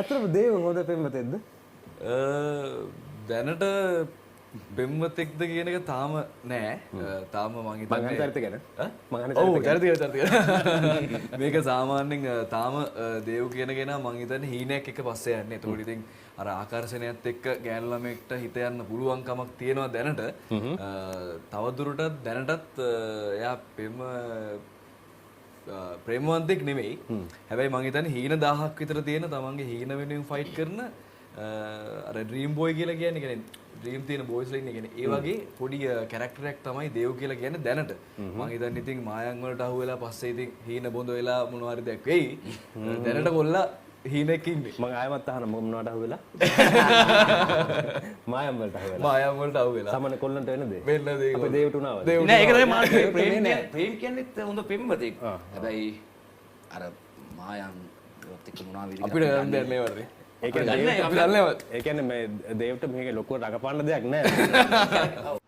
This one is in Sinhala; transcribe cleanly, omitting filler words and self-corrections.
අතරම දේව හොඳ පෙම්වතෙක්ද? දැනට පෙම්වතෙක්ද කියන එක තාම නෑ. තාම මං හිතන්නේ චරිත ගැන. ඔව් චරිත ගැන. මේක සාමාන්‍යයෙන් තාම දේව් කියන කෙනා මං හිතන්නේ හීනයක් එක පස්සේ යන්නේ. ඒතකොට ඉතින් අර ආකර්ෂණයත් එක්ක ගෑනු ළමයෙක්ට හිත යන්න පුළුවන් කමක් තියෙනවා දැනට. තවදුරටත් දැනටත් එයා ප්‍රේමවන්තෙක් නෙමෙයි. හැබැයි මං හිතන්නේ හීන 1000ක් විතර තියෙන තමන්ගේ හීන වෙනුවෙන් ෆයිට් කරන අර ඩ්‍රීම් බෝයි කියලා කියන්නේ ඩ්‍රීම් තියෙන බෝයිස්ලා ඉන්නේ කියන්නේ ඒ වගේ පොඩි කැරක්ටර් එකක් තමයි දේව් කියලා කියන්නේ දැනට. මං හිතන්නේ ඉතින් මායන් වලට අහු වෙලා පස්සේ ඉතින් හීන බොඳ වෙලා මොනවා හරි දෙයක් වෙයි. දැනට කොල්ලා හීනෙක ඉන්නේ. මම ආයෙමත් අහන මොනවට අහු වෙලා? මායම් වලට අහු වෙලා. මායම් වලට අහු වෙලා. සමන කොල්ලන්ට වෙන දේ. වෙන්න දේ. අපේ දේවට උනාවද? නෑ ඒක තමයි මාත් ප්‍රේම කියන්නේත් හොඳ පෙම්වතෙක්. හැබැයි අර මායන් ඒවත් එක්ක මොනවා විදිහට අපිට ගන්න දෙයක් නෑ වරේ. ඒ කියන්නේ මේ දේවට මේක ලොකුවට රඟපාන්න දෙයක් නෑ.